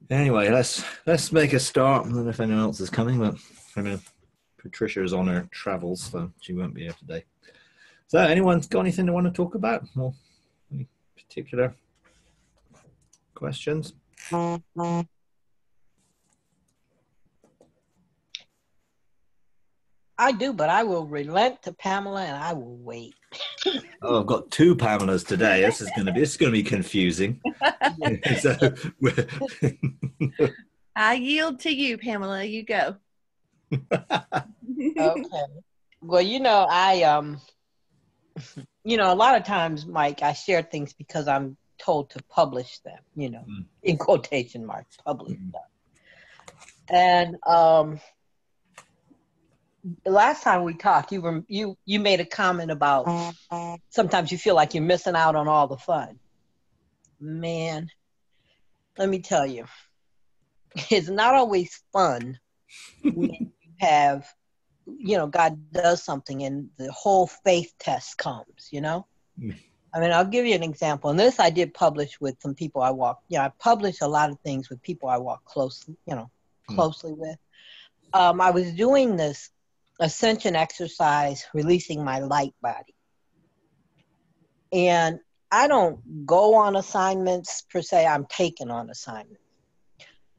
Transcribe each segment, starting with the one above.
Anyway, let's make a start. I don't know if anyone else is coming, but I know Patricia's on her travels, so she won't be here today. So, anyone got anything they want to talk about? Or any particular questions? I do, but I will relent to Pamela and I will wait. Oh, I've got two Pamelas today. This is going to be confusing. So, I yield to you, Pamela. You go. Okay. Well, a lot of times, Mike, I share things because I'm told to publish them, in quotation marks, publish them. And the last time we talked, you made a comment about sometimes you feel like you're missing out on all the fun. Man, let me tell you, it's not always fun when you have, God does something and the whole faith test comes, I mean, I'll give you an example. And this I did publish with some people I walk. I publish a lot of things with people I walk closely with. I was doing this ascension exercise, releasing my light body. And I don't go on assignments per se. I'm taken on assignments.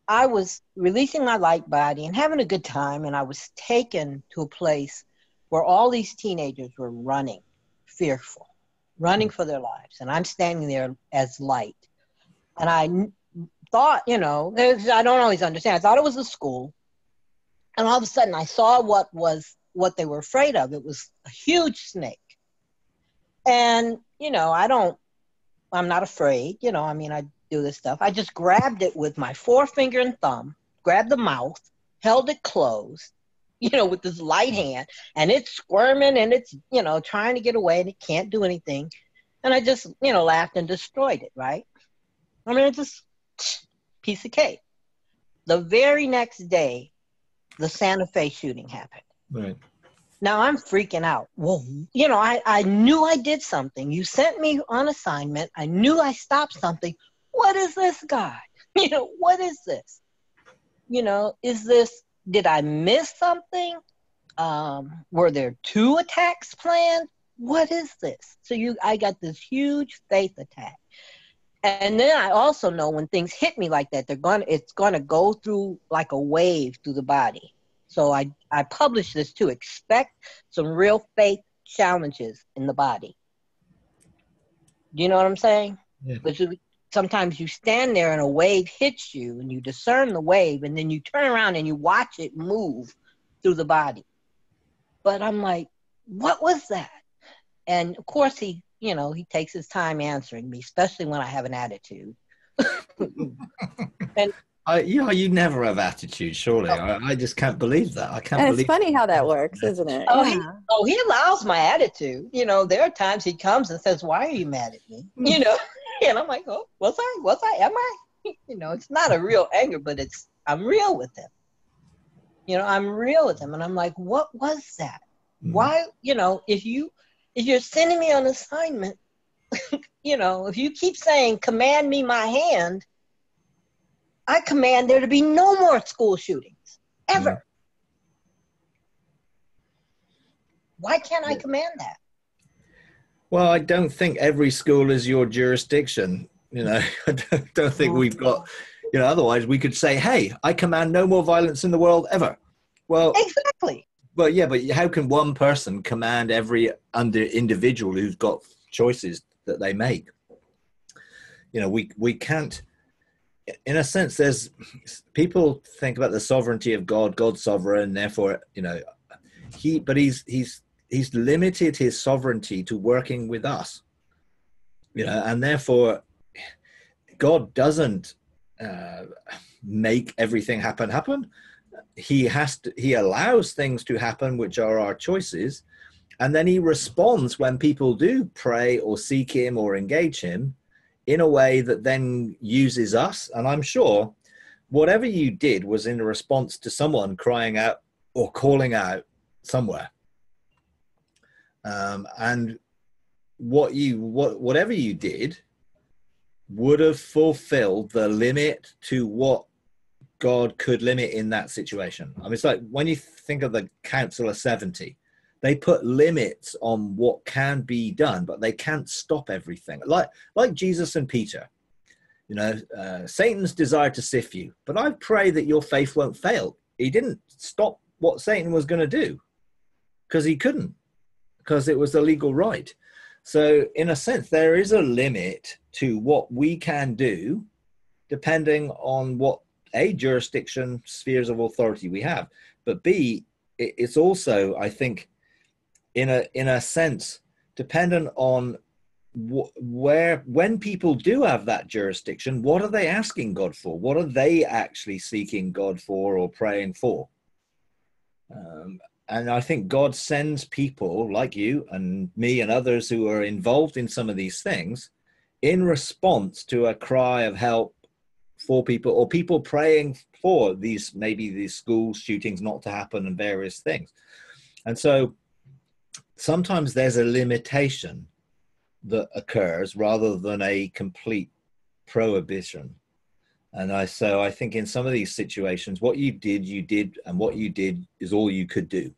I was releasing my light body and having a good time. And I was taken to a place where all these teenagers were running, fearful, running for their lives. And I'm standing there as light. And I thought, I don't always understand. I thought it was a school. And all of a sudden I saw what they were afraid of. It was a huge snake. And, I'm not afraid, I do this stuff. I just grabbed it with my forefinger and thumb, grabbed the mouth, held it closed, with this light hand, and it's squirming and it's, trying to get away and it can't do anything. And I just, laughed and destroyed it, right? I mean, it's just piece of cake. The very next day, the Santa Fe shooting happened. Right. Now I'm freaking out. Well, I knew I did something. You sent me on assignment. I knew I stopped something. What is this, God? What is this? Did I miss something? Were there 2 attacks planned? What is this? So I got this huge faith attack. And then I also know when things hit me like that, it's gonna go through like a wave through the body. So I published this too. Expect some real faith challenges in the body. Do you know what I'm saying? Yeah. But sometimes you stand there and a wave hits you and you discern the wave and then you turn around and you watch it move through the body. But I'm like, what was that? And of course he takes his time answering me, especially when I have an attitude. And you never have attitude, surely. I just can't believe that. I can't believe it's funny how that works, isn't it? He allows my attitude. There are times he comes and says, "Why are you mad at me?" And I'm like, "Oh, was I? Am I?" It's not a real anger, but I'm real with him. I'm real with him, and I'm like, "What was that? Why? If you're sending me on assignment, if you keep saying, command me my hand, I command there to be no more school shootings, ever. Mm-hmm. Why can't I command that? Well, I don't think every school is your jurisdiction. I don't think we've got, otherwise we could say, hey, I command no more violence in the world ever. Well, exactly. Well, yeah, but how can one person command every individual who's got choices that they make? We can't. In a sense, there's people think about the sovereignty of God. God's sovereign, therefore, he's limited his sovereignty to working with us. And therefore, God doesn't make everything happen. He allows things to happen, which are our choices, and then he responds when people do pray or seek him or engage him in a way that then uses us. And I'm sure whatever you did was in response to someone crying out or calling out somewhere. And whatever you did would have fulfilled the limit to what God could limit in that situation. I mean, it's like when you think of the Council of 70, they put limits on what can be done, but they can't stop everything. Like Jesus and Peter, you know, Satan's desire to sift you, but I pray that your faith won't fail. He didn't stop what Satan was going to do because he couldn't, because it was a legal right. So in a sense, there is a limit to what we can do depending on what A, jurisdiction, spheres of authority we have, but B, it's also, I think, in a sense, dependent on when people do have that jurisdiction, what are they asking God for? What are they actually seeking God for or praying for? And I think God sends people like you and me and others who are involved in some of these things in response to a cry of help for people, or people praying for maybe these school shootings not to happen and various things. And so sometimes there's a limitation that occurs rather than a complete prohibition. And so I think in some of these situations, what you did, and what you did is all you could do.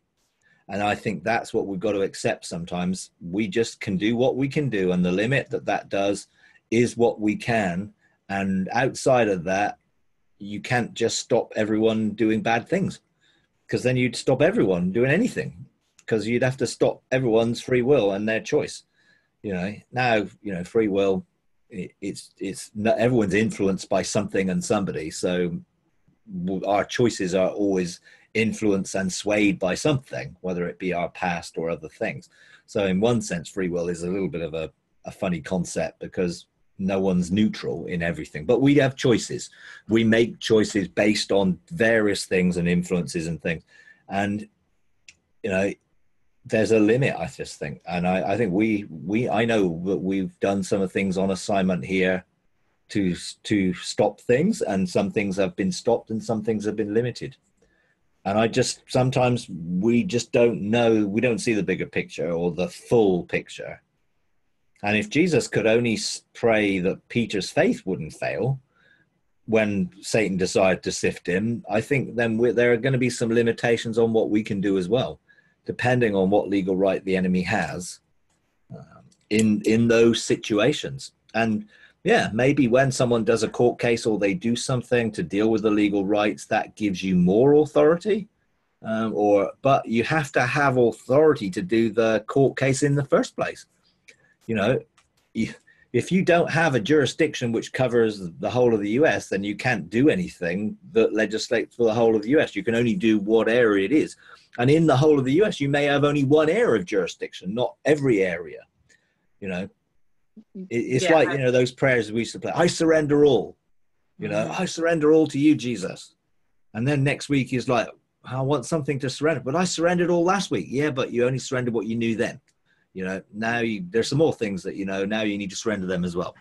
And I think that's what we've got to accept sometimes. We just can do what we can do, and the limit that does is what we can. And outside of that, you can't just stop everyone doing bad things, because then you'd stop everyone doing anything, because you'd have to stop everyone's free will and their choice. Now, free will, it's not, everyone's influenced by something and somebody. So our choices are always influenced and swayed by something, whether it be our past or other things. So in one sense, free will is a little bit of a funny concept, because no one's neutral in everything, but we have choices. We make choices based on various things and influences and things. And, there's a limit, I just think. And I think I know that we've done some of things on assignment here to stop things, and some things have been stopped and some things have been limited. And sometimes we just don't know, we don't see the bigger picture or the full picture. And if Jesus could only pray that Peter's faith wouldn't fail when Satan decided to sift him, I think then there are going to be some limitations on what we can do as well, depending on what legal right the enemy has in those situations. And yeah, maybe when someone does a court case or they do something to deal with the legal rights, that gives you more authority. But you have to have authority to do the court case in the first place. If you don't have a jurisdiction which covers the whole of the US, then you can't do anything that legislates for the whole of the US. You can only do what area it is. And in the whole of the US, you may have only one area of jurisdiction, not every area. It's like, those prayers we used to play. I surrender all, I surrender all to you, Jesus. And then next week he's like, I want something to surrender, but I surrendered all last week. Yeah, but you only surrendered what you knew then. Now there's some more things that, now you need to surrender them as well.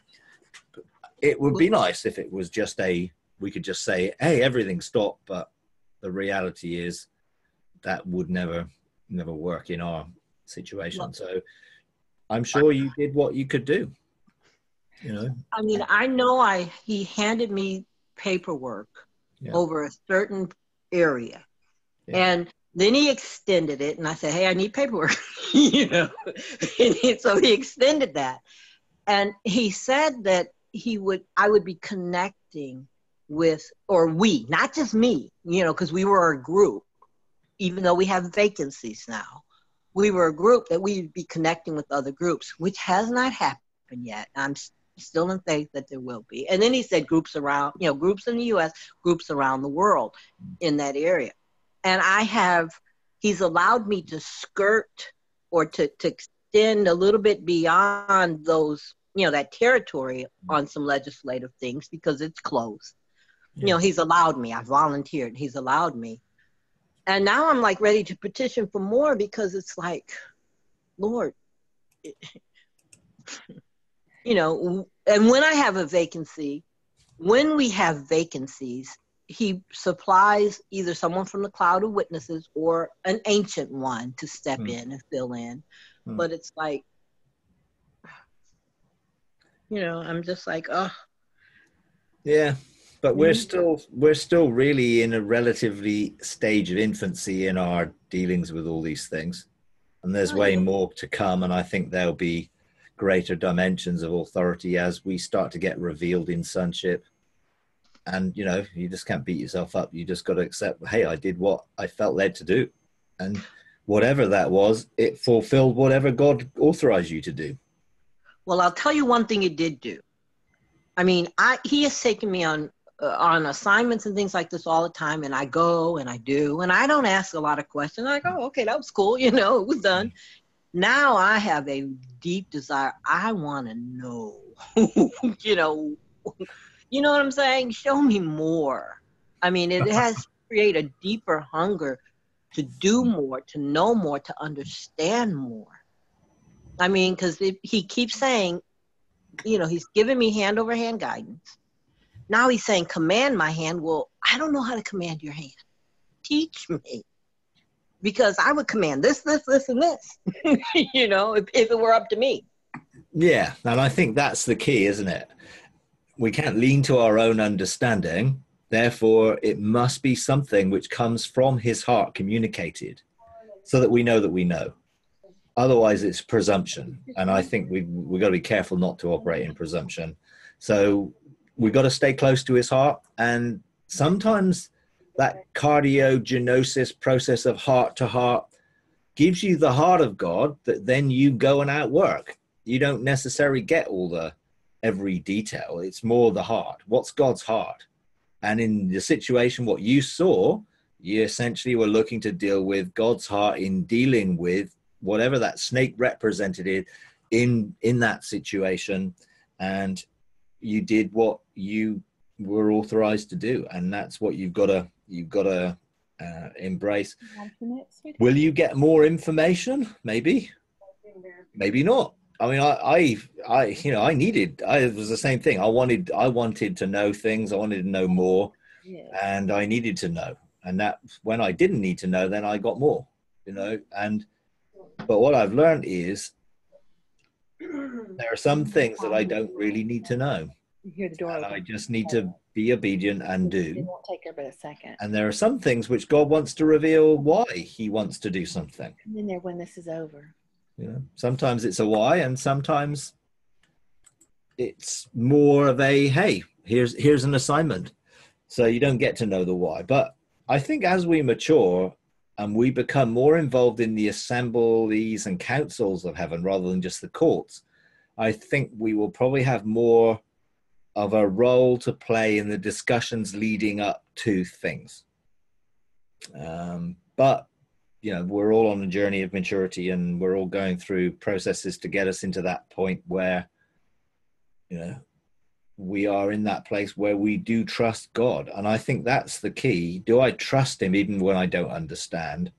It would be nice if it was just we could just say, hey, everything stop. But the reality is that would never work in our situation. So I'm sure you did what you could do, I mean, I know he handed me paperwork over a certain area. Yeah. And then he extended it, and I said, hey, I need paperwork, And so he extended that. And he said that I would be connecting with, or we, not just me, because we were a group, even though we have vacancies now. We were a group that we'd be connecting with other groups, which has not happened yet. I'm still in faith that there will be. And then he said groups around, groups in the U.S., groups around the world in that area. And he's allowed me to skirt or to extend a little bit beyond those, that territory on some legislative things, because it's closed. Yes. He's allowed me. I volunteered. He's allowed me. And now I'm like ready to petition for more, because it's like, Lord, and when I have a vacancy, when we have vacancies, he supplies either someone from the cloud of witnesses or an ancient one to step in and fill in. But it's like, I'm just like, oh. Yeah. But we're still really in a relatively stage of infancy in our dealings with all these things, and there's way more to come. And I think there'll be greater dimensions of authority as we start to get revealed in sonship. And you just can't beat yourself up. You just got to accept, hey, I did what I felt led to do, and whatever that was, it fulfilled whatever God authorized you to do. Well, I'll tell you one thing it did do. I mean, he has taken me on assignments and things like this all the time, and I go and I do, and I don't ask a lot of questions. I go, okay, that was cool, it was done. Now I have a deep desire. I want to know, you know what I'm saying? Show me more. I mean, it has created a deeper hunger to do more, to know more, to understand more. I mean, because he keeps saying, he's giving me hand over hand guidance. Now he's saying, command my hand. Well, I don't know how to command your hand. Teach me. Because I would command this, and this, if it were up to me. Yeah, and I think that's the key, isn't it? We can't lean to our own understanding. Therefore, it must be something which comes from his heart communicated so that we know that we know. Otherwise, it's presumption. And I think we've got to be careful not to operate in presumption. So we've got to stay close to his heart. And sometimes that cardiogenosis process of heart to heart gives you the heart of God that then you go and outwork. You don't necessarily get every detail. It's more the heart. What's God's heart? And in the situation, what you saw, you essentially were looking to deal with God's heart in dealing with whatever that snake represented in that situation. And you did what you were authorized to do. And that's what you've got to embrace. Will you get more information? Maybe not. I mean, it was the same thing. I wanted to know things. I wanted to know more, and I needed to know. And that when I didn't need to know, then I got more, but what I've learned is there are some things that I don't really need to know. You hear the door open. I just need to be obedient and do. It won't take her but a second. And there are some things which God wants to reveal why he wants to do something. Come in there when this is over. Sometimes it's a why, and sometimes it's more of a, hey, here's an assignment. So you don't get to know the why. But I think as we mature and we become more involved in the assemblies and councils of heaven rather than just the courts, I think we will probably have more of a role to play in the discussions leading up to things. But we're all on a journey of maturity, and we're all going through processes to get us into that point where, we are in that place where we do trust God. And I think that's the key. Do I trust him even when I don't understand?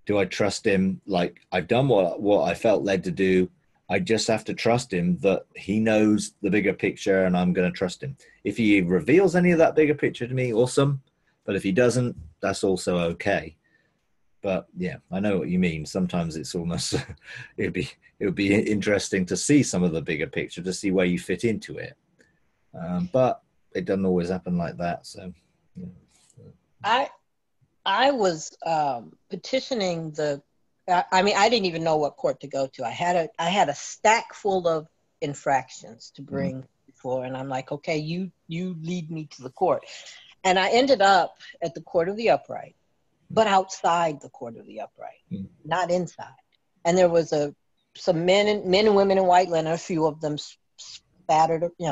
Do I trust him like I've done what I felt led to do? I just have to trust him that he knows the bigger picture, and I'm going to trust him. If he reveals any of that bigger picture to me, awesome. But if he doesn't, that's also okay. But yeah, I know what you mean. Sometimes it's almost, it would be interesting to see some of the bigger picture, to see where you fit into it. But it doesn't always happen like that. So, I was petitioning I didn't even know what court to go to. I had a stack full of infractions to bring before, and I'm like, okay, you lead me to the court. And I ended up at the Court of the Upright, but outside the Court of the Upright, not inside. And there was some men and women in white linen, a few of them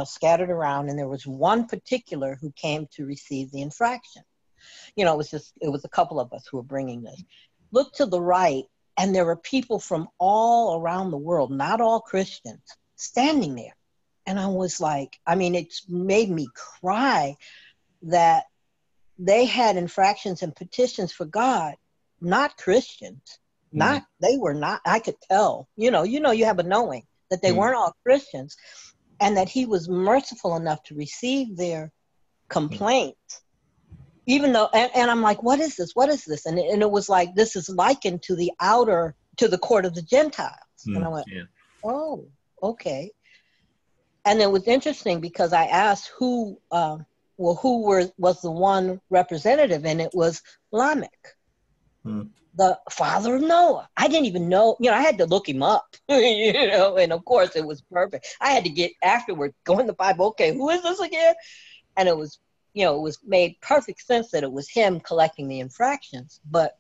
scattered around, and there was one particular who came to receive the infraction. It was a couple of us who were bringing this. Look to the right, and there were people from all around the world, not all Christians, standing there. And I was like, it made me cry that they had infractions and petitions for God, not Christians. They were not, I could tell, you have a knowing that they weren't all Christians, and that he was merciful enough to receive their complaints. Even though, and I'm like, what is this? What is this? And it was like, this is likened to the court of the Gentiles. And I went, oh, okay. And it was interesting because I asked who well, was the one representative? And it was Lamech, the father of Noah. I didn't even know, I had to look him up, and of course it was perfect. I had to get afterwards, go in the Bible, okay, who is this again? And it was, it was made perfect sense that it was him collecting the infractions. But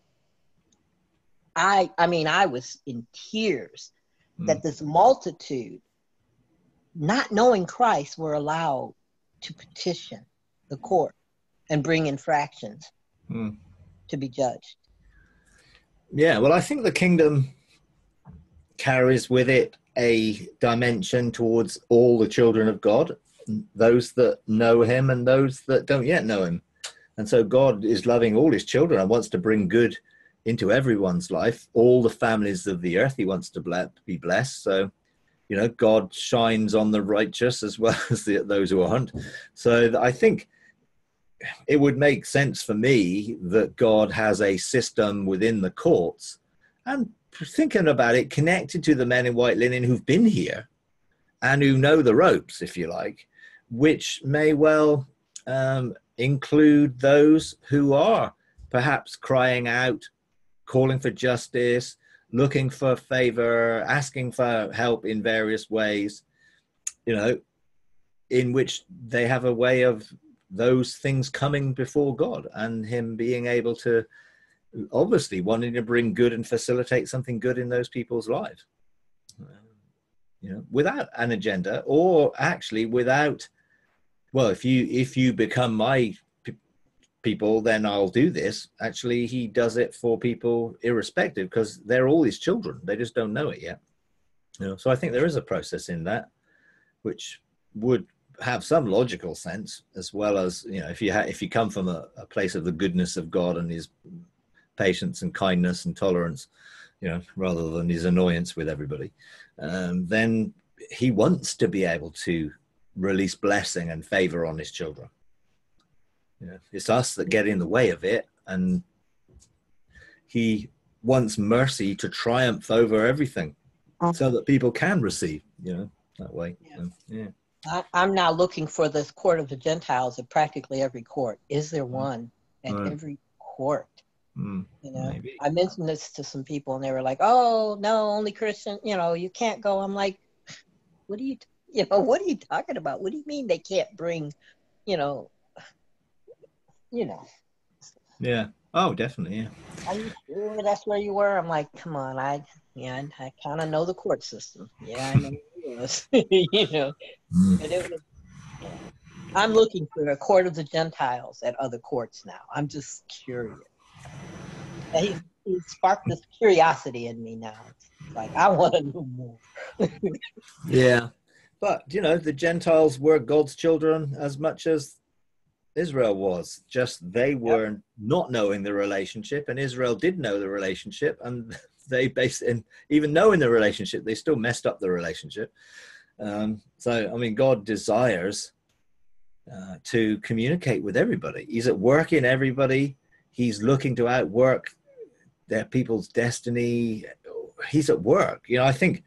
I was in tears that this multitude, not knowing Christ, were allowed to petition the court and bring infractions to be judged. Yeah, well, I think the kingdom carries with it a dimension towards all the children of God, those that know him and those that don't yet know him. And so God is loving all his children and wants to bring good into everyone's life, all the families of the earth. He wants to be blessed. So, God shines on the righteous as well as those who aren't. So I think it would make sense for me that God has a system within the courts, and thinking about it, connected to the men in white linen who've been here and who know the ropes, if you like, which may well include those who are perhaps crying out, calling for justice, looking for favor, asking for help in various ways, in which they have a way of those things coming before God and him being able to, obviously wanting to bring good and facilitate something good in those people's lives, without an agenda, or actually without, well, if you become my people, then I'll do this. Actually, he does it for people irrespective, because they're all his children. They just don't know it yet. So I think there is a process in that, which would have some logical sense, as well as, if you come from a place of the goodness of God and his patience and kindness and tolerance, rather than his annoyance with everybody, then he wants to be able to release blessing and favor on his children. It's us that get in the way of it, and he wants mercy to triumph over everything so that people can receive, that way. Yeah. I'm now looking for this court of the Gentiles at practically every court. Is there one at every court? Maybe. I mentioned this to some people, and they were like, "Oh no, only Christian. You can't go." I'm like, "What are you talking about? What do you mean they can't bring, Yeah. Oh, definitely. Yeah. Are you sure that's where you were?" I'm like, "Come on, I kind of know the court system. Yeah, I know it was, But it was, I'm looking for a court of the Gentiles at other courts now. I'm just curious. He sparked this curiosity in me now. It's like, I want to know more. Yeah. But, the Gentiles were God's children as much as Israel was. Just they were not knowing the relationship, and Israel did know the relationship, and they even knowing the relationship, they still messed up the relationship. God desires to communicate with everybody. He's at work in everybody. He's looking to outwork their people's destiny. He's at work. I think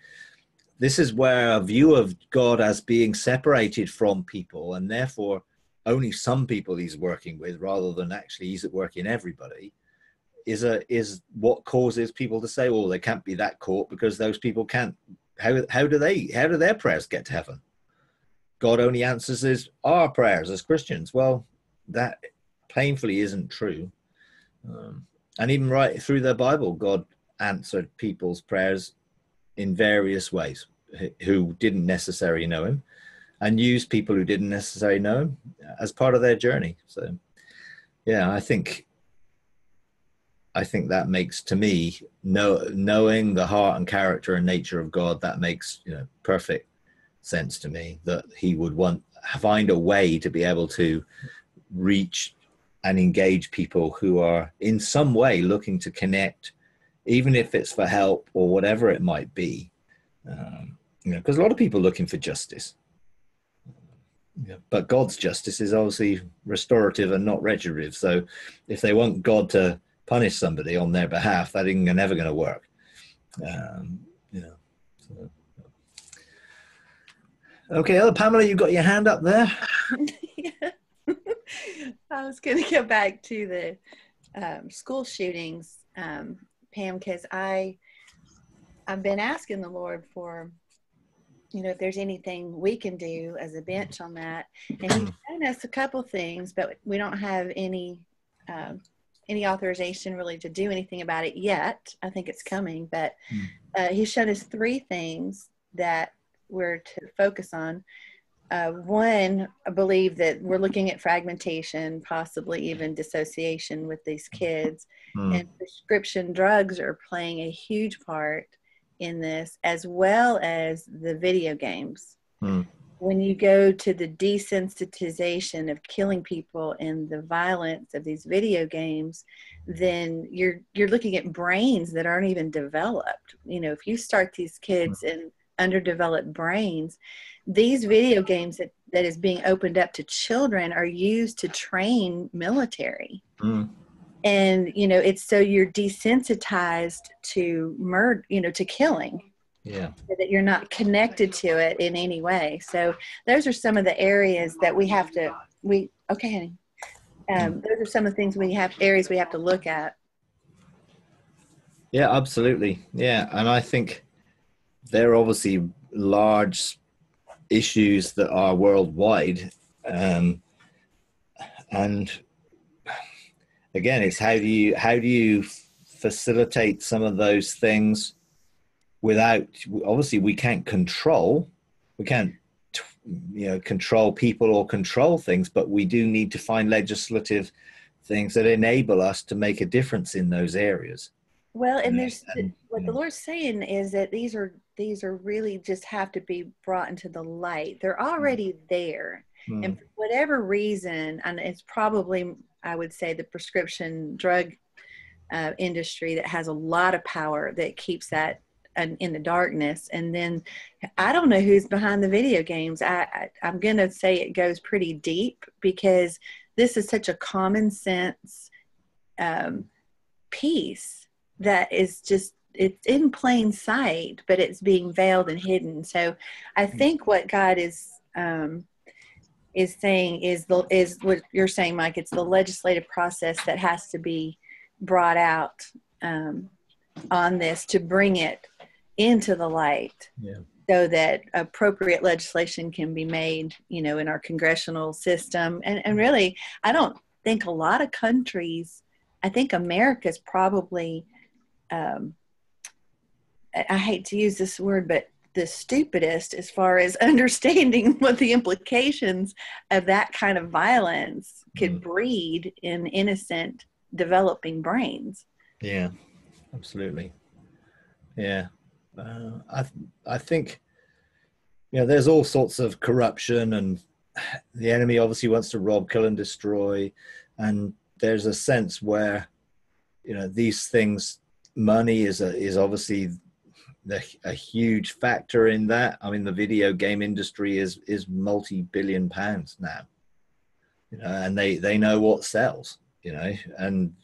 this is where a view of God as being separated from people, and therefore only some people he's working with, rather than actually he's at work in everybody, is what causes people to say, "Well, they can't be that court because those people can't." How do their prayers get to heaven? God only answers our prayers as Christians. Well, that painfully isn't true. And even right through the Bible, God answered people's prayers in various ways who didn't necessarily know him, and used people who didn't necessarily know him as part of their journey. So, yeah, I think that makes, to me, knowing the heart and character and nature of God, that makes perfect sense to me, that he would find a way to be able to reach and engage people who are in some way looking to connect, even if it's for help or whatever it might be. Because a lot of people are looking for justice. But God's justice is obviously restorative and not retributive. So if they want God to punish somebody on their behalf, that ain't never going to work. So. Okay, Pamela, you got your hand up there. Yeah. I was going to go back to the school shootings, Pam, because I've been asking the Lord for, if there's anything we can do as a bench on that. And He's shown us a couple things, but we don't have any authorization really to do anything about it yet. I think it's coming, but He's shown us three things that we're to focus on. One, I believe that we're looking at fragmentation, possibly even dissociation with these kids. And prescription drugs are playing a huge part in this, as well as the video games. When you go to the desensitization of killing people and the violence of these video games, then you're looking at brains that aren't even developed. If you start these kids in underdeveloped brains, these video games that is being opened up to children are used to train military. And it's so you're desensitized to murder, to killing, so that you're not connected to it in any way. So those are some of the areas that we have to okay, honey. Those are some of the things areas we have to look at. Yeah, absolutely. Yeah, and I think there are obviously large issues that are worldwide, and again, it's how do you facilitate some of those things without, obviously we can't control people or control things, but we do need to find legislative things that enable us to make a difference in those areas. Well, and what the Lord's saying is that these are really just have to be brought into the light. They're already there. And for whatever reason, and it's probably, I would say, the prescription drug industry that has a lot of power that keeps that in the darkness. And then I don't know who's behind the video games. I'm going to say it goes pretty deep, because this is such a common sense piece that is just, it's in plain sight, but it's being veiled and hidden. So I think what God is saying is what you're saying, Mike. It's the legislative process that has to be brought out on this to bring it into the light, so that appropriate legislation can be made, in our congressional system. And really, I don't think a lot of countries, I think America's probably, I hate to use this word, but the stupidest as far as understanding what the implications of that kind of violence could breed in innocent developing brains. Yeah, absolutely. Yeah. I think, there's all sorts of corruption, and the enemy obviously wants to rob, kill, and destroy. And there's a sense where, these things, money is obviously a huge factor in that. I mean, the video game industry is multi-billion pounds now, and they know what sells, and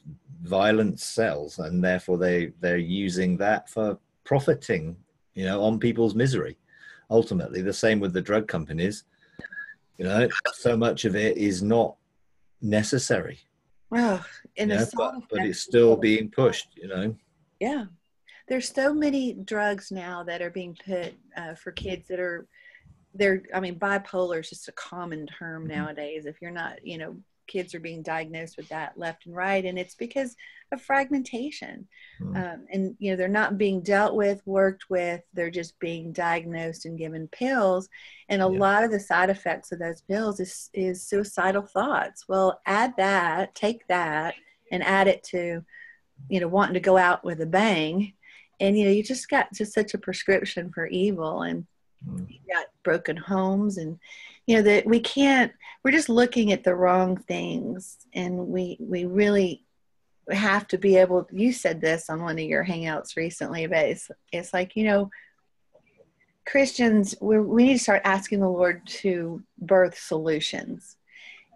violence sells, and therefore they're using that for profiting, on people's misery. Ultimately, the same with the drug companies. So much of it is not necessary. Well, but it's still being pushed. Yeah, there's so many drugs now that are being put for kids that are. Bipolar is just a common term nowadays. If you're not, kids are being diagnosed with that left and right, and it's because of fragmentation. And they're not being dealt with, worked with. They're just being diagnosed and given pills, and a lot of the side effects of those pills is suicidal thoughts. Well, take that and add it to wanting to go out with a bang, and you just got just such a prescription for evil, and you got broken homes, and that we're just looking at the wrong things, and we really have to be able. You said this on one of your hangouts recently, but it's like, Christians, we need to start asking the Lord to birth solutions.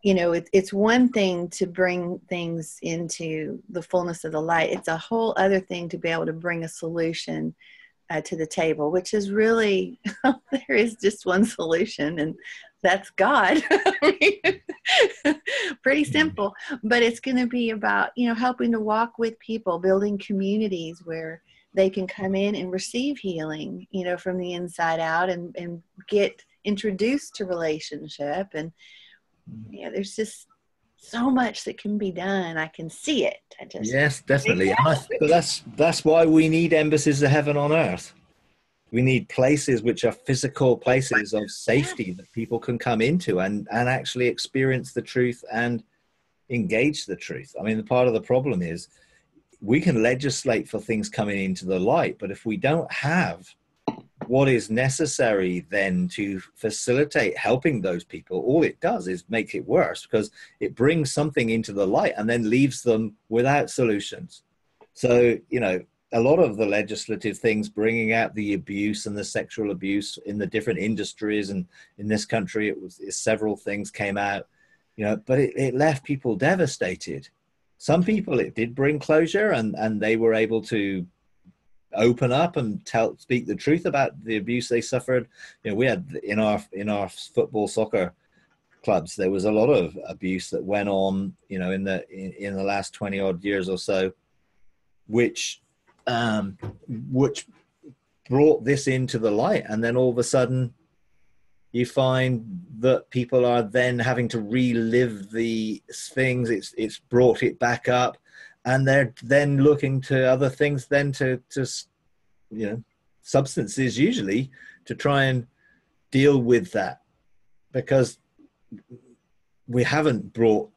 It's one thing to bring things into the fullness of the light. It's a whole other thing to be able to bring a solution to the table, which is really, there is just one solution, and that's God. I mean, pretty simple, but it's going to be about, helping to walk with people, building communities where they can come in and receive healing, from the inside out, and get introduced to relationship. And, there's just so much that can be done. I can see it. Yes, definitely. But that's why we need embassies of heaven on earth. We need places which are physical places of safety that people can come into and actually experience the truth and engage the truth. I mean, part of the problem is we can legislate for things coming into the light, but if we don't have what is necessary then to facilitate helping those people, all it does is make it worse, because it brings something into the light and then leaves them without solutions. So, a lot of the legislative things bringing out the abuse and the sexual abuse in the different industries, and in this country several things came out, but it left people devastated. Some people it did bring closure, and they were able to open up and speak the truth about the abuse they suffered. We had in our football soccer clubs, there was a lot of abuse that went on, in the last 20 odd years or so, which brought this into the light. And then all of a sudden you find that people are then having to relive the things. It's brought it back up, and they're then looking to other things then to substances usually, to try and deal with that, because we haven't brought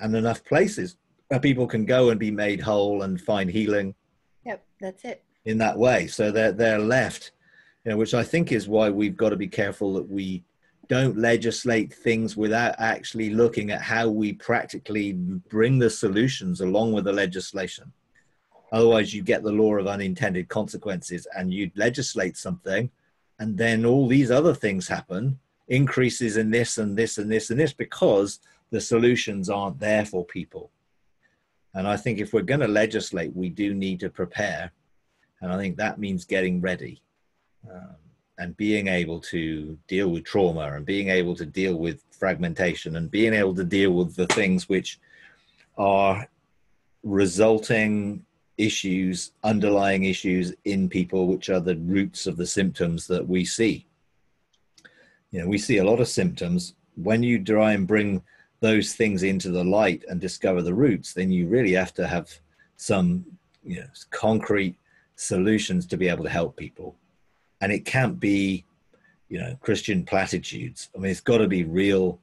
enough places where people can go and be made whole and find healing. Yep, that's it. In that way. So they're left, which I think is why we've got to be careful that we don't legislate things without actually looking at how we practically bring the solutions along with the legislation. Otherwise, you get the law of unintended consequences, and you legislate something, and then all these other things happen, increases in this and this and this and this, because the solutions aren't there for people. And I think if we're going to legislate, we do need to prepare. And I think that means getting ready, and being able to deal with trauma, and being able to deal with fragmentation, and being able to deal with the things which are resulting issues, underlying issues in people, which are the roots of the symptoms that we see. We see a lot of symptoms. When you try and bring those things into the light and discover the roots, then you really have to have some concrete solutions to be able to help people. And it can't be Christian platitudes. I mean, it's got to be real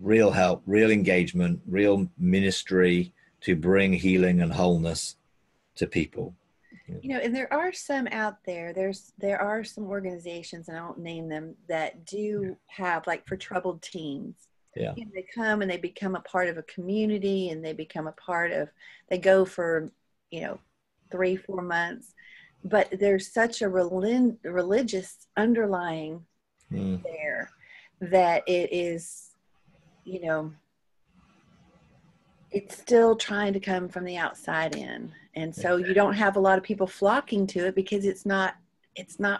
help, real engagement, real ministry to bring healing and wholeness to people. And there are some out there. There are some organizations, and I won't name them, that do have, like, for troubled teens. Yeah. They come and they become a part of a community, and they become a part of, they go for 3-4 months, but there's such a religious underlying there that it is, it's still trying to come from the outside in. And so you don't have a lot of people flocking to it because it's not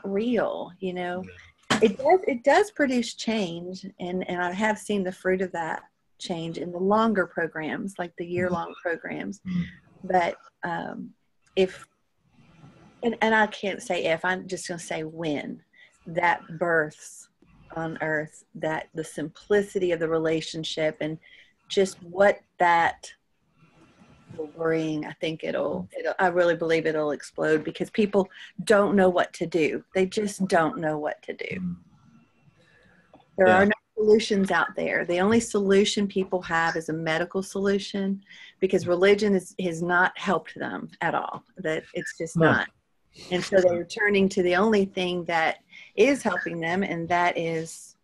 real, It does produce change, and I have seen the fruit of that change in the longer programs, like the year-long programs. But if, and I can't say if, I'm just going to say when, that births on earth, that the simplicity of the relationship and just what that will bring, I think I really believe it'll explode, because people don't know what to do. They just don't know what to do. There are no solutions out there. The only solution people have is a medical solution, because religion has not helped them at all. That it's just not. And so they're turning to the only thing that is helping them, and that is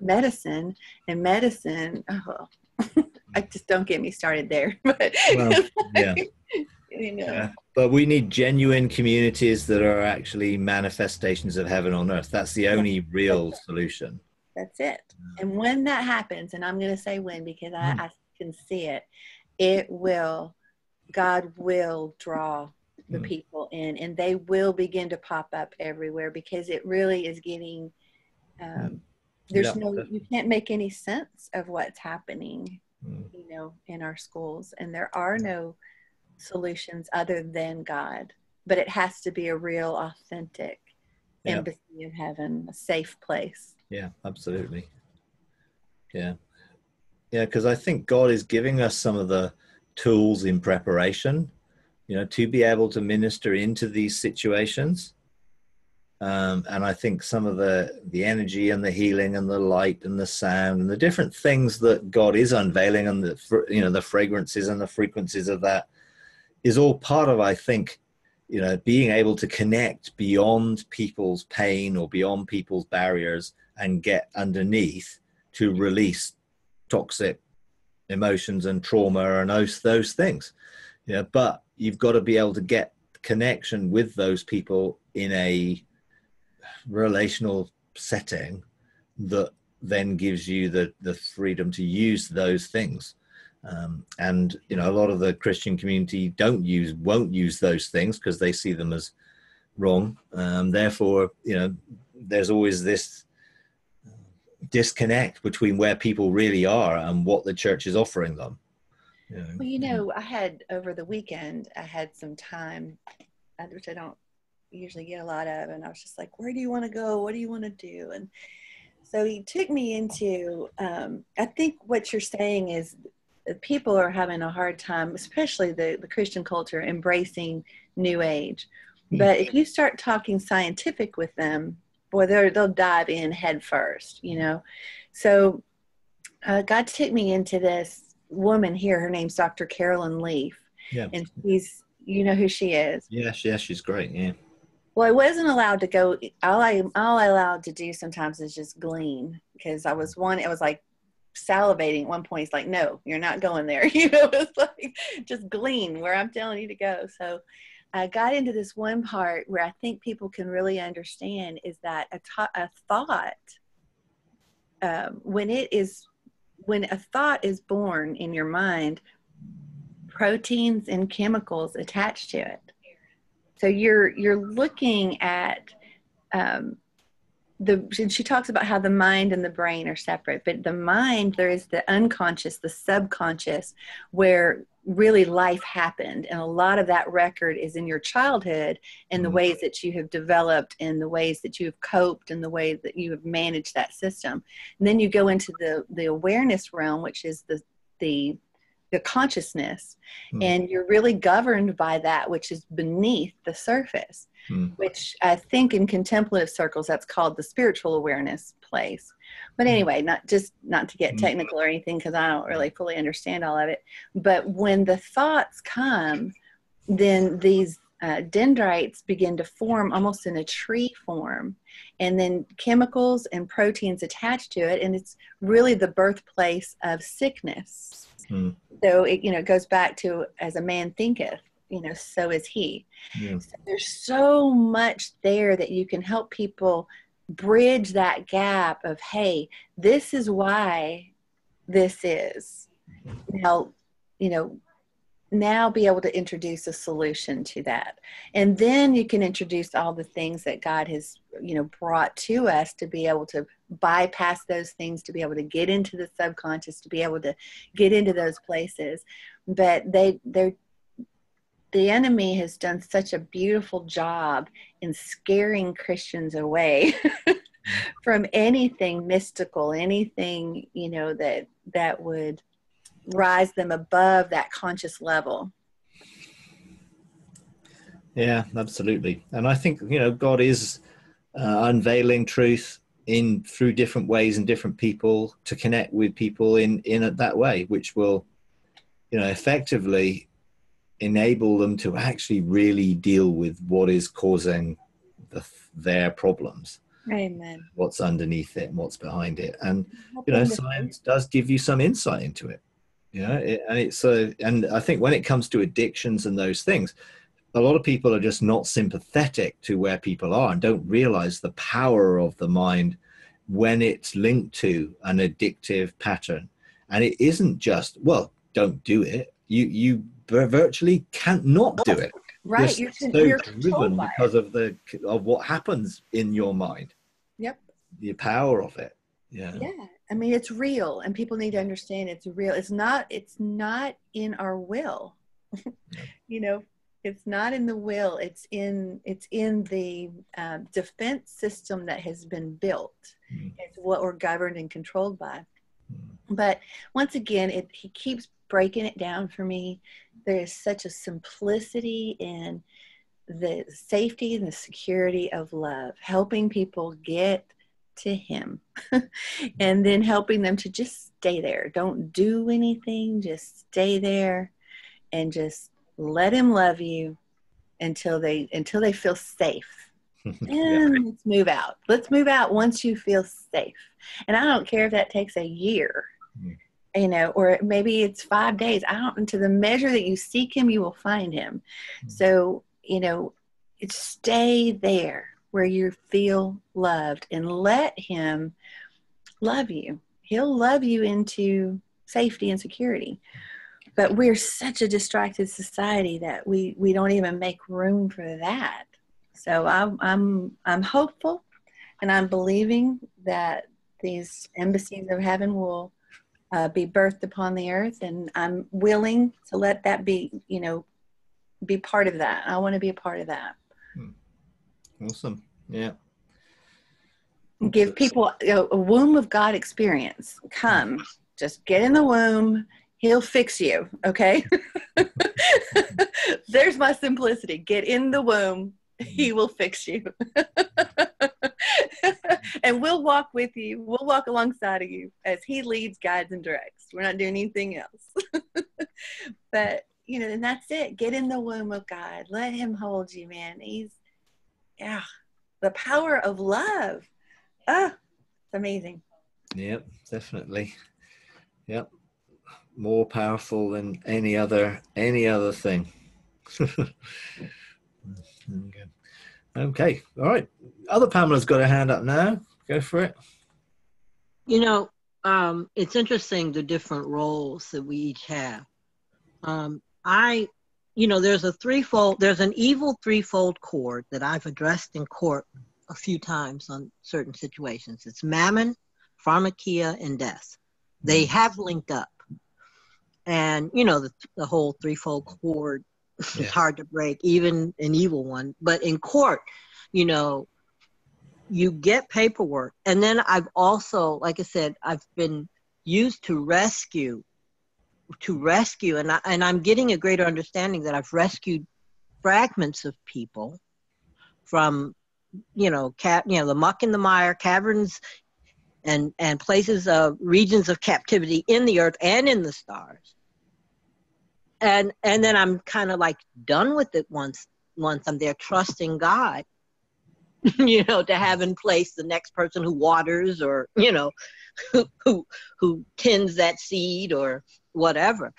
medicine. And medicine, I just, don't get me started there. But but we need genuine communities that are actually manifestations of heaven on earth. That's the only real solution. That's it. And when that happens, and I'm going to say when, because I can see it, God will draw the people in, and they will begin to pop up everywhere, because it really is getting There's Yeah. you can't make any sense of what's happening, Mm. in our schools, and there are no solutions other than God, but it has to be a real, authentic embassy of heaven, a safe place. Yeah, absolutely. Yeah. Yeah, because I think God is giving us some of the tools in preparation, to be able to minister into these situations. And I think some of the energy and the healing and the light and the sound and the different things that God is unveiling, and the fragrances and the frequencies of that is all part of, I think, being able to connect beyond people's pain or beyond people's barriers and get underneath to release toxic emotions and trauma and those things. But you've got to be able to get connection with those people in a relational setting that then gives you the freedom to use those things. And a lot of the Christian community won't use those things because they see them as wrong. Therefore, there's always this disconnect between where people really are and what the church is offering them. Well, I had over the weekend, I had some time, which I don't usually get a lot of, and I was just like, where do you want to go? What do you want to do? And so he took me into, I think what you're saying is people are having a hard time, especially the Christian culture, embracing New Age. But if you start talking scientific with them, boy, they'll dive in head first, So God took me into this woman here. Her name's Dr. Carolyn Leaf. Yeah. And she's, who she is. Yeah, she's great. Yeah. Well, I wasn't allowed to go. All I allowed to do sometimes is just glean, because I was like salivating at one point. He's like, no, you're not going there. It's like, just glean where I'm telling you to go. So I got into this one part where I think people can really understand is that a thought, when a thought is born in your mind, proteins and chemicals attached to it. So you're looking at she talks about how the mind and the brain are separate, but the mind, there is the unconscious, the subconscious, where really life happened. And a lot of that record is in your childhood and the ways that you have developed and the ways that you have coped and the ways that you have managed that system. And then you go into the awareness realm, which is the consciousness, and you're really governed by that which is beneath the surface, which I think in contemplative circles, that's called the spiritual awareness place. But anyway, not to get technical or anything, because I don't really fully understand all of it. But when the thoughts come, then these dendrites begin to form almost in a tree form, and then chemicals and proteins attach to it, and it's really the birthplace of sickness. So it goes back to, as a man thinketh, so is he. So there's so much there that you can help people bridge that gap of, hey, this is why this is. Now be able to introduce a solution to that. And then you can introduce all the things that God has, brought to us to be able to bypass those things, to be able to get into the subconscious, to be able to get into those places. But the enemy has done such a beautiful job in scaring Christians away from anything mystical, anything, that would rise them above that conscious level. Yeah, absolutely. And I think, God is unveiling truth through different ways and different people to connect with people in that way, which will, effectively enable them to actually really deal with what is causing their problems. Amen. What's underneath it and what's behind it. And, science does give you some insight into it. And I think when it comes to addictions and those things, a lot of people are just not sympathetic to where people are and don't realize the power of the mind when it's linked to an addictive pattern. And it isn't just, well, don't do it. You virtually can't not do it. Right. You're so driven because of what happens in your mind. Yep. The power of it. Yeah. I mean, it's real, and people need to understand it's real. It's not in our will. You know, it's not in the will. It's in the defense system that has been built. It's what we're governed and controlled by. But once again, he keeps breaking it down for me. There is such a simplicity in the safety and the security of love, helping people get to him and then helping them to just stay there. Don't do anything, just stay there and just let him love you until they feel safe. And let's move out. Let's move out once you feel safe. And I don't care if that takes a year, you know, or maybe it's 5 days. To the measure that you seek him, you will find him. So, you know, stay there where you feel loved and let him love you. He'll love you into safety and security. But we're such a distracted society that we don't even make room for that. So I'm hopeful, and I'm believing that these embassies of heaven will be birthed upon the earth, and I'm willing to let that be, you know, be part of that. I want to be a part of that. Awesome. Yeah. Give people a womb of God experience. Come, just get in the womb. He'll fix you. Okay. There's my simplicity. Get in the womb. He will fix you. And we'll walk with you. We'll walk alongside of you as he leads, guides, and directs. We're not doing anything else. But, you know, and that's it. Get in the womb of God. Let him hold you, man. The power of love. It's amazing. Yep, definitely. Yep. More powerful than any other thing. Okay. All right. Other Pamela's got her hand up now. Go for it. You know, it's interesting, the different roles that we each have. There's an evil threefold cord that I've addressed in court a few times on certain situations. It's mammon, pharmakia, and death. They have linked up. And, you know, the whole threefold cord is hard to break, even an evil one. But in court, you know, you get paperwork. And then I've also, like I said, I've been used to rescue. And I'm getting a greater understanding that I've rescued fragments of people from, you know, the muck and the mire, caverns and places of regions of captivity in the earth and in the stars. And then I'm kind of like done with it once I'm there, trusting God, you know, to have in place the next person who waters, or, you know, who tends that seed or whatever.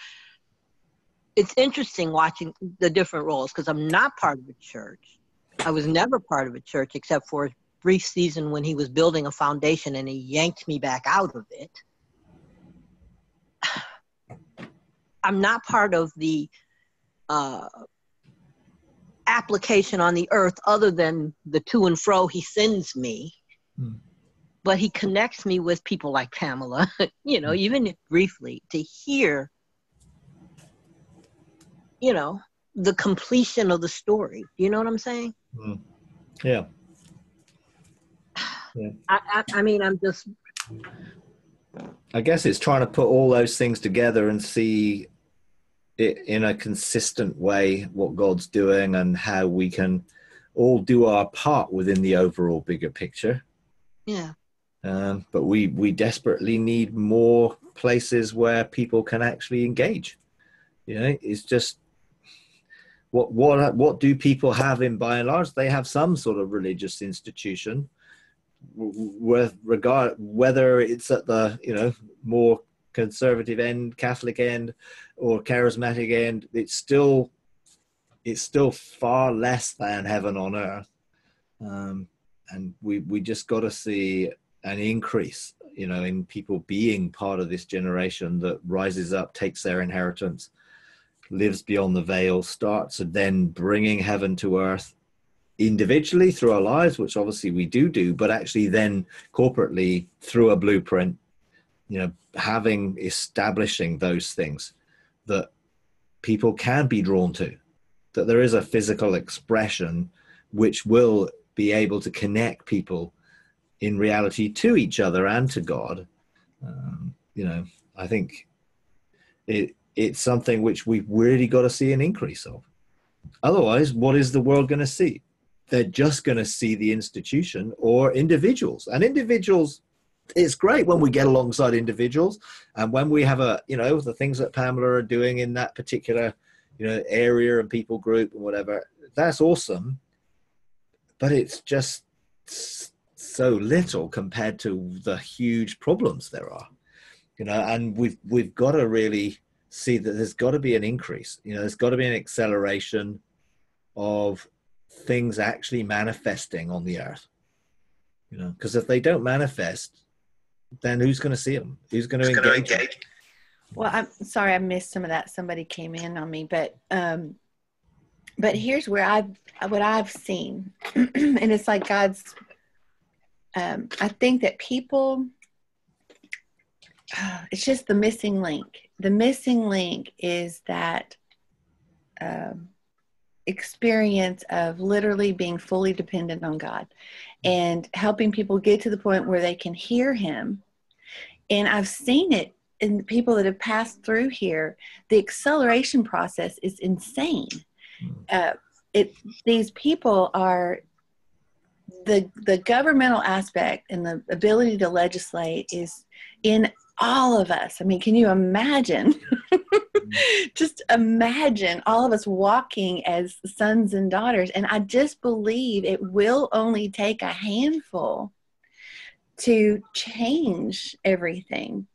It's interesting watching the different roles, because I'm not part of a church. I was never part of a church except for a brief season when he was building a foundation and he yanked me back out of it. I'm not part of the application on the earth other than the to and fro he sends me. But he connects me with people like Pamela, you know, even if briefly, to hear, you know, the completion of the story. You know what I'm saying? Yeah. I mean, I'm just... I guess it's trying to put all those things together and see it in a consistent way, what God's doing and how we can all do our part within the overall bigger picture. Yeah. But we desperately need more places where people can actually engage. You know, it's just what do people have in by and large? They have some sort of religious institution, with regard whether it's at the, you know, more conservative end, Catholic end, or charismatic end. It's still far less than heaven on earth, and we just got to see an increase, you know, in people being part of this generation that rises up, takes their inheritance, lives beyond the veil, starts then bringing heaven to earth individually through our lives, which obviously we do, but actually then corporately through a blueprint, establishing those things that people can be drawn to, that there is a physical expression which will be able to connect people in reality to each other and to God. I think it's something which we've really got to see an increase of. Otherwise, what is the world going to see? They're just going to see the institution or individuals. And individuals, it's great when we get alongside individuals, and when we have the things that Pamela are doing in that particular, area and people group and whatever, that's awesome. But it's just so little compared to the huge problems there are, and we've got to really see that there's got to be an increase. There's got to be an acceleration of things actually manifesting on the earth, because if they don't manifest, then who's going to see them? Who's going to engage? Well, I'm sorry I missed some of that. Somebody came in on me, but here's where what I've seen, and it's like God's. I think that people, it's just the missing link. The missing link is that experience of literally being fully dependent on God and helping people get to the point where they can hear him. And I've seen it in the people that have passed through here. The acceleration process is insane. These people are the governmental aspect and the ability to legislate is in all of us. I mean, can you imagine? Just imagine all of us walking as sons and daughters. And I just believe it will only take a handful to change everything.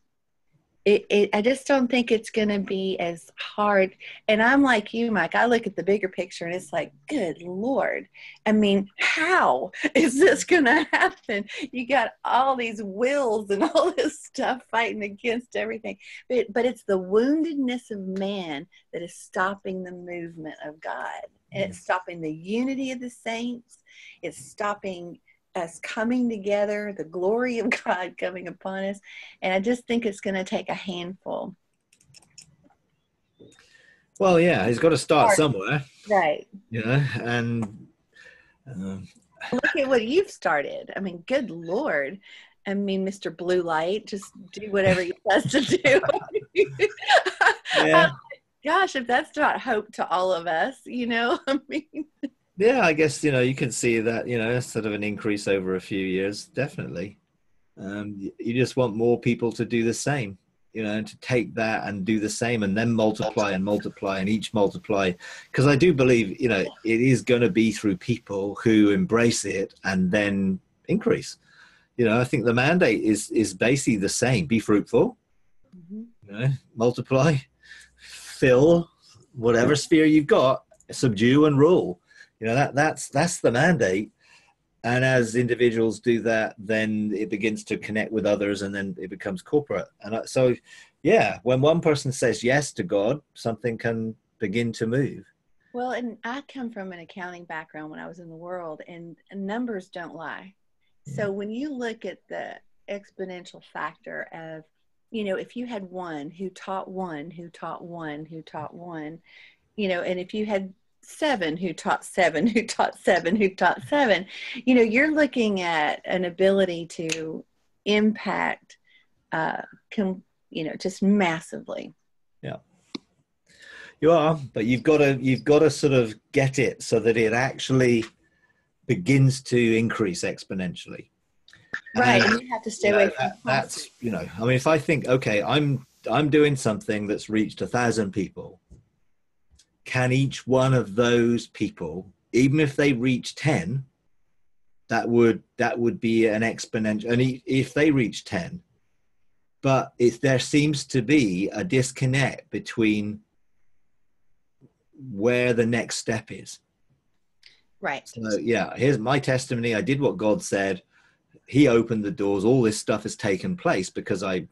I just don't think it's going to be as hard. And I'm like you, Mike. I look at the bigger picture and it's like, good Lord. I mean, how is this going to happen? You got all these wills and all this stuff fighting against everything. But it's the woundedness of man that is stopping the movement of God. It's stopping the unity of the saints. It's stopping us coming together, the glory of God coming upon us. And I just think it's going to take a handful. Well, yeah, he's got to start somewhere. Right. And look at what you've started. I mean, good Lord. I mean, Mr. Blue Light, just do whatever he has to do. Yeah. Gosh, if that's not hope to all of us, I mean. Yeah, I guess, you can see that, sort of an increase over a few years, definitely. You just want more people to do the same, to take that and do the same and then multiply and each multiply. Because I do believe, it is going to be through people who embrace it and then increase. I think the mandate is basically the same. Be fruitful, multiply, fill whatever sphere you've got, subdue and rule. That's the mandate. And as individuals do that, then it begins to connect with others and then it becomes corporate. And so, yeah, when one person says yes to God, something can begin to move. Well, and I come from an accounting background when I was in the world, and numbers don't lie. So when you look at the exponential factor of, if you had one who taught one, who taught one, who taught one, and if you had 7 who taught 7 who taught 7 who taught 7, you're looking at an ability to impact just massively. Yeah, you are, but you've got to sort of get it so that it actually begins to increase exponentially, right? And you have to stay away from that's I mean, if I think, okay, I'm doing something that's reached 1,000 people, can each one of those people, even if they reach 10, that would be an exponential. And if they reach 10, but there seems to be a disconnect between where the next step is. Right. So yeah, here's my testimony. I did what God said. He opened the doors. All this stuff has taken place because I,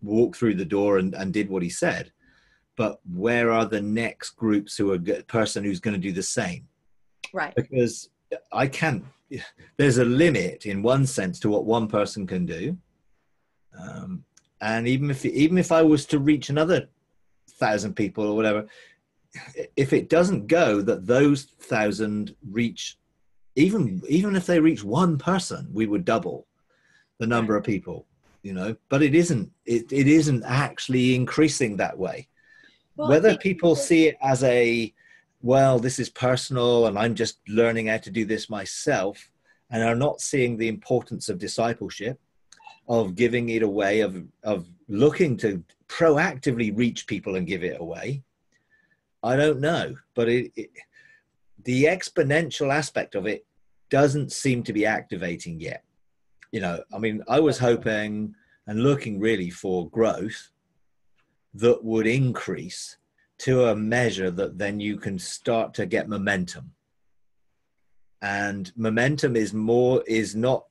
walked through the door and did what he said. But where are the next groups who are a person who's going to do the same? Right. Because I can't, there's a limit in one sense to what one person can do. And even if I was to reach another 1,000 people or whatever, if it doesn't go that those 1,000 reach, even if they reach one person, we would double the number of people, but it isn't actually increasing that way. Well, whether people see it as this is personal and I'm just learning how to do this myself, and are not seeing the importance of discipleship, of giving it away, of looking to proactively reach people and give it away, I don't know. But the exponential aspect of it doesn't seem to be activating yet. I was hoping and looking really for growth that would increase to a measure that then you can start to get momentum. And momentum is not,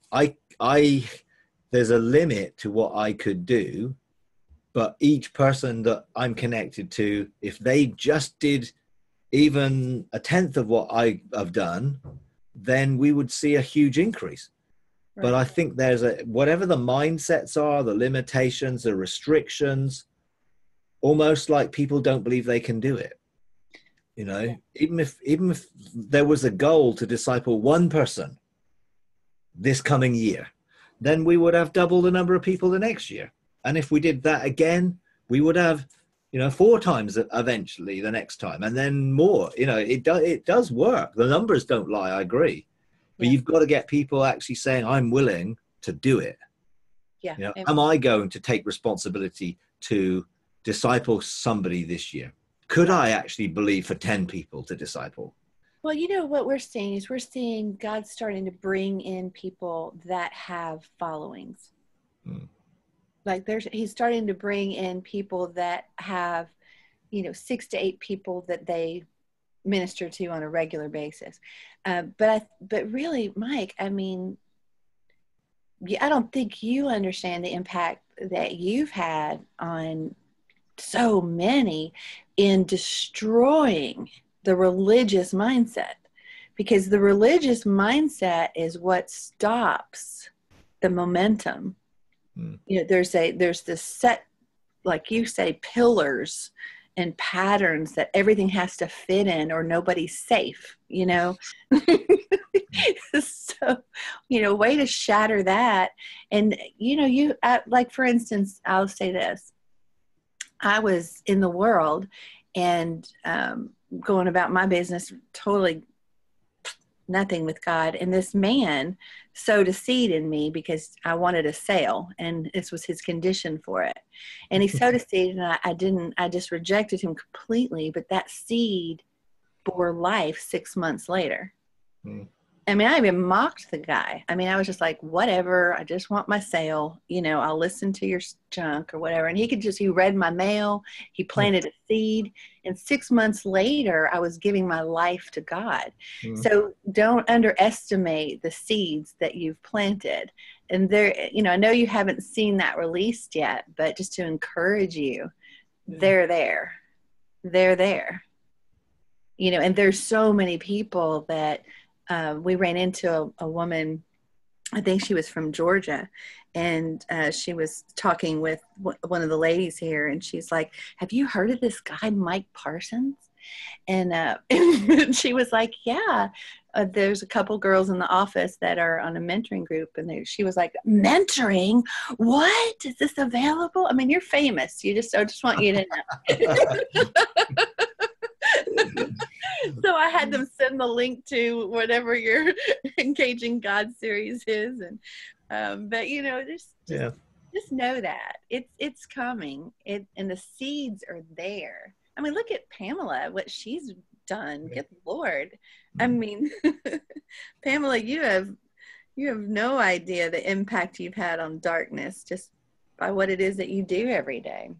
there's a limit to what I could do, but each person that I'm connected to, if they just did even 1/10 of what I've done, then we would see a huge increase. Right. But I think there's whatever the mindsets are, the limitations, the restrictions, almost like people don't believe they can do it. Even if there was a goal to disciple one person this coming year, then we would have double the number of people the next year. And if we did that again, we would have, 4 times eventually the next time, and then more. It does work. The numbers don't lie. I agree. But you've got to get people actually saying, I'm willing to do it. Yeah. Am I going to take responsibility to disciple somebody this year? Could I actually believe for 10 people to disciple? Well, what we're seeing is God starting to bring in people that have followings. Like he's starting to bring in people that have, 6 to 8 people that they minister to on a regular basis. But really, Mike, I don't think you understand the impact that you've had on so many in destroying the religious mindset, because the religious mindset is what stops the momentum. There's this set, like you say, pillars and patterns that everything has to fit in or nobody's safe, So, way to shatter that. And, like, for instance, I'll say this. I was in the world and going about my business, totally nothing with God. And this man sowed a seed in me because I wanted a sale, and this was his condition for it. And he sowed a seed, and I just rejected him completely. But that seed bore life 6 months later. I even mocked the guy. I was just like, whatever, I just want my sale. I'll listen to your junk or whatever. And he read my mail. He planted a seed. And 6 months later, I was giving my life to God. So don't underestimate the seeds that you've planted. And I know you haven't seen that released yet, but just to encourage you, they're there. They're there. And there's so many people that, we ran into a woman, I think she was from Georgia, and she was talking with one of the ladies here, and she's like, have you heard of this guy, Mike Parsons? And she was like, yeah, there's a couple girls in the office that are on a mentoring group, and she was like, mentoring? What? Is this available? You're famous. I just want you to know. So I had them send the link to whatever your Engaging God series is, and but just know that it's coming. And the seeds are there. Look at Pamela, what she's done. Good Lord. Pamela, you have no idea the impact you've had on darkness just by what it is that you do every day.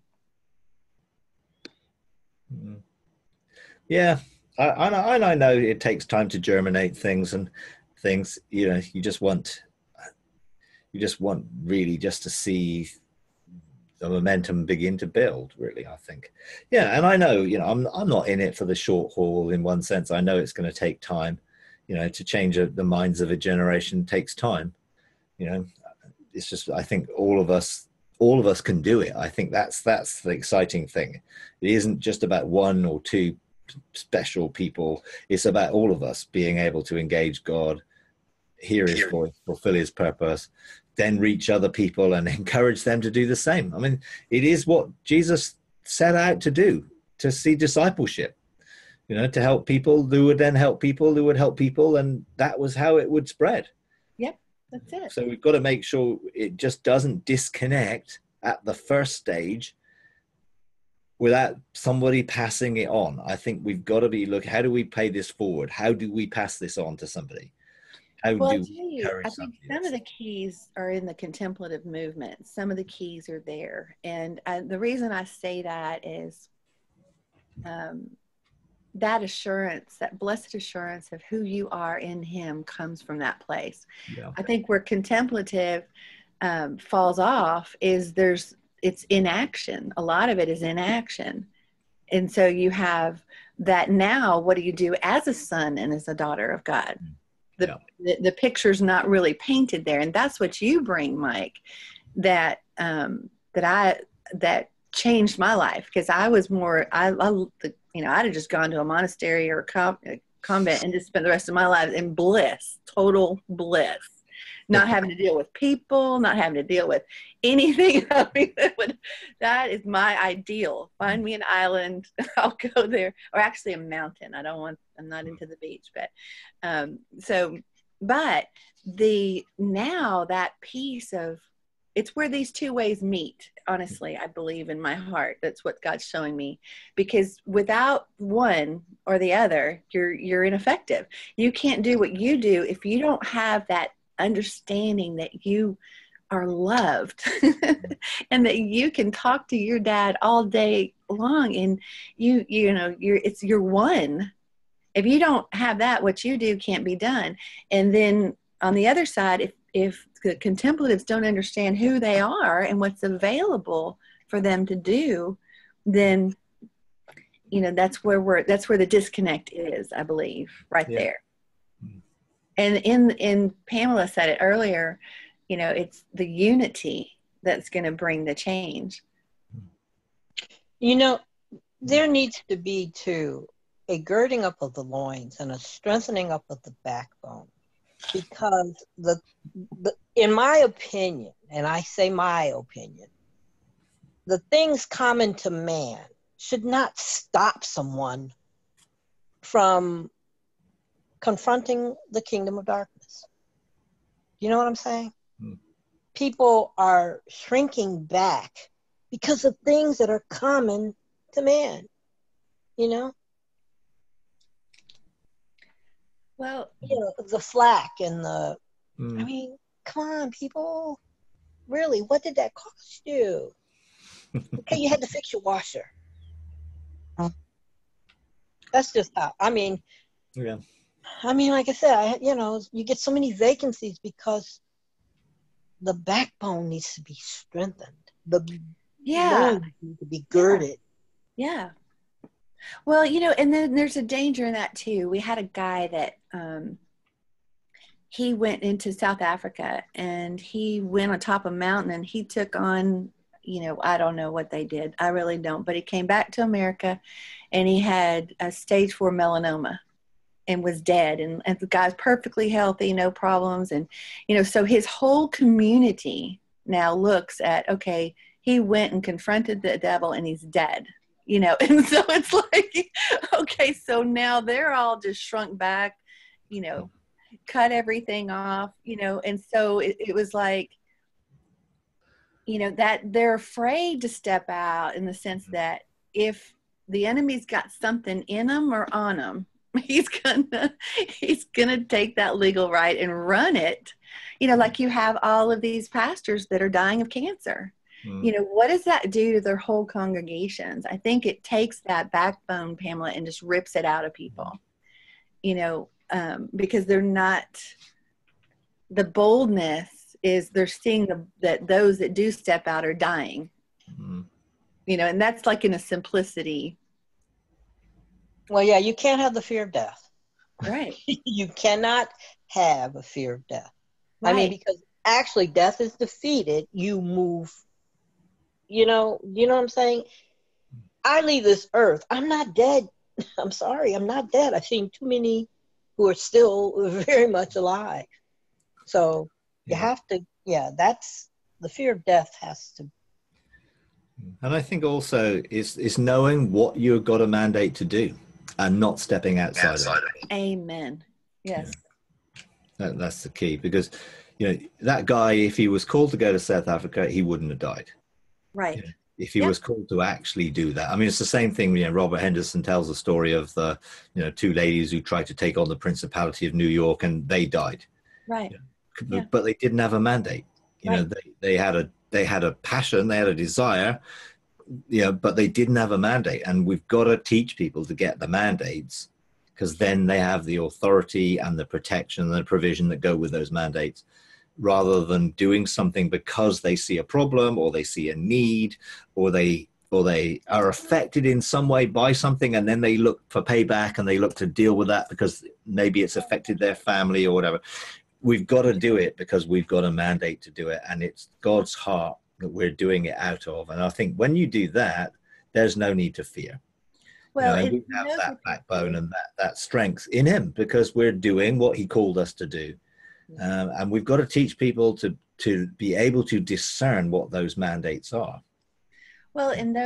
Yeah. I know it takes time to germinate things and things, you just want really just to see the momentum begin to build, really, I think. Yeah. And I know, I'm not in it for the short haul in one sense. I know it's going to take time. you know, to change the minds of a generation takes time. You know, it's just, I think all of us can do it. I think that's the exciting thing. It isn't just about one or two special people. It's about all of us being able to engage God, hear his voice, fulfill his purpose, then reach other people and encourage them to do the same. I mean, it is what Jesus set out to do, to see discipleship, you know, to help people who would then help people who would help people. And that was how it would spread. Yep, that's it. So we've got to make sure it just doesn't disconnect at the first stage without somebody passing it on. I think we've got to be, look, how do we pay this forward? How do we pass this on to somebody? How do we encourage I think some of the keys are in the contemplative movement. Some of the keys are there. And the reason I say that is that assurance, that blessed assurance of who you are in him comes from that place. Yeah. I think where contemplative falls off is it's inaction. A lot of it is inaction. And so you have that now, what do you do as a son and as a daughter of God? The picture's not really painted there. And that's what you bring, Mike, that changed my life. Because I was more, I'd have just gone to a monastery or a convent and just spent the rest of my life in bliss, total bliss. Not having to deal with people, not having to deal with anything. I mean, that is my ideal. Find me an island, I'll go there. Or actually a mountain. I'm not into the beach, but now that piece of, it's where these two ways meet, honestly, I believe in my heart. That's what God's showing me. Because without one or the other, you're ineffective. You can't do what you do if you don't have that understanding that you are loved and that you can talk to your dad all day long, and you're one. If you don't have that, what you do can't be done. And then on the other side, if the contemplatives don't understand who they are and what's available for them to do, then that's where the disconnect is, I believe, right there. And in Pamela said it earlier, it's the unity that's going to bring the change. There needs to be too a girding up of the loins and a strengthening up of the backbone, because in my opinion, and I say my opinion, the things common to man should not stop someone from confronting the kingdom of darkness. You know what I'm saying? People are shrinking back because of things that are common to man, Well, the slack and the, I mean, come on, people. Really, what did that cost you? Okay, you had to fix your washer. That's just how, yeah. Like I said, you get so many vacancies because the backbone needs to be strengthened. The loins need to be girded. Yeah. Well, and then there's a danger in that too. We had a guy that he went into South Africa and he went on top of a mountain and he took on, I don't know what they did. I really don't. But he came back to America and he had a stage 4 melanoma and was dead. And the guy's perfectly healthy, no problems. And, so his whole community now looks at, okay, he went and confronted the devil and he's dead. And so it's like, okay, so now they're all just shrunk back, cut everything off, and so it was like, that they're afraid to step out, in the sense that if the enemy's got something in them or on them, he's gonna take that legal right and run it, like you have all of these pastors that are dying of cancer. What does that do to their whole congregations? I think it takes that backbone, Pamela, and just rips it out of people, because they're not, the boldness is they're seeing that those that do step out are dying, and that's like in a simplicity. Well, yeah, you can't have the fear of death. Right. You cannot have a fear of death. Right. I mean, because actually death is defeated, you move, you know what I'm saying? I leave this earth, I'm not dead. I'm sorry, I'm not dead. I've seen too many who are still very much alive. So you have to, that's the fear of death has to. And I think also is knowing what you've got a mandate to do and not stepping outside of it. Amen. Yes. That's the key, because that guy, if he was called to go to South Africa, he wouldn't have died. Right. If he was called to actually do that. I mean, it's the same thing. Robert Henderson tells the story of the two ladies who tried to take on the Principality of New York, and they died. Right. But they didn't have a mandate. They had a passion, they had a desire, but they didn't have a mandate. And we've got to teach people to get the mandates, because then they have the authority and the protection and the provision that go with those mandates, rather than doing something because they see a problem or they see a need, or they are affected in some way by something, and then they look for payback and they look to deal with that because maybe it's affected their family or whatever. We've got to do it because we've got a mandate to do it, and it's God's heart that we're doing it out of. And I think when you do that, there's no need to fear. Well, we have that backbone and that strength in him, because we're doing what he called us to do. And we've got to teach people to be able to discern what those mandates are. Well, and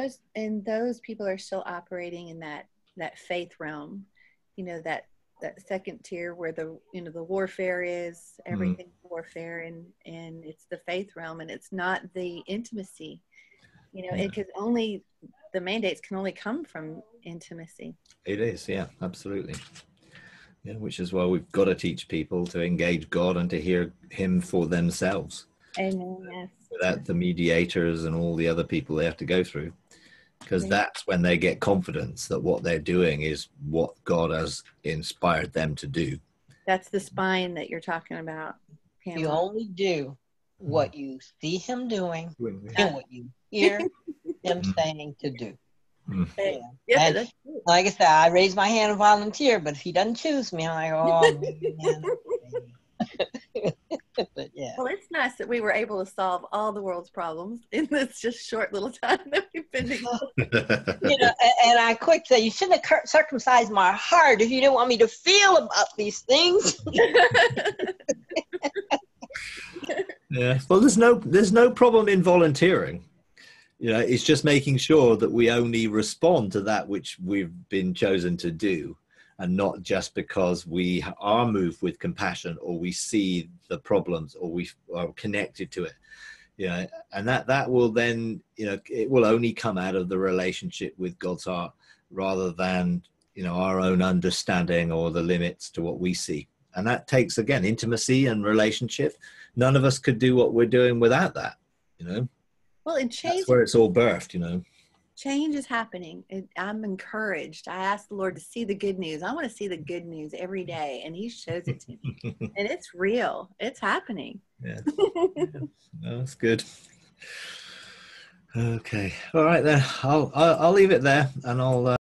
those people are still operating in that faith realm, that second tier where the warfare is, everything warfare, and it's the faith realm, and it's not the intimacy, because only the mandates can only come from intimacy. It is, absolutely. Which is why we've got to teach people to engage God and to hear him for themselves. Amen. Yes. Without the mediators and all the other people they have to go through, because that's when they get confidence that what they're doing is what God has inspired them to do. That's the spine that you're talking about, Pamela. You only do what you see him doing and what you hear him saying to do. And like I said, I raise my hand and volunteer, but if he doesn't choose me, I'm like, man. But well, it's nice that we were able to solve all the world's problems in this just short little time that we've been together. And I quick say, you shouldn't have circumcised my heart if you didn't want me to feel about these things. Well, there's no problem in volunteering. It's just making sure that we only respond to that which we've been chosen to do, and not just because we are moved with compassion or we see the problems or we are connected to it. And that will then, it will only come out of the relationship with God's heart, rather than, our own understanding or the limits to what we see. And that takes, again, intimacy and relationship. None of us could do what we're doing without that, Well, and change, that's where it's all birthed, Change is happening. I'm encouraged. I ask the Lord to see the good news. I want to see the good news every day, and he shows it to me. And it's real. It's happening. Yeah. No, that's good. Okay. All right then. I'll leave it there, and I'll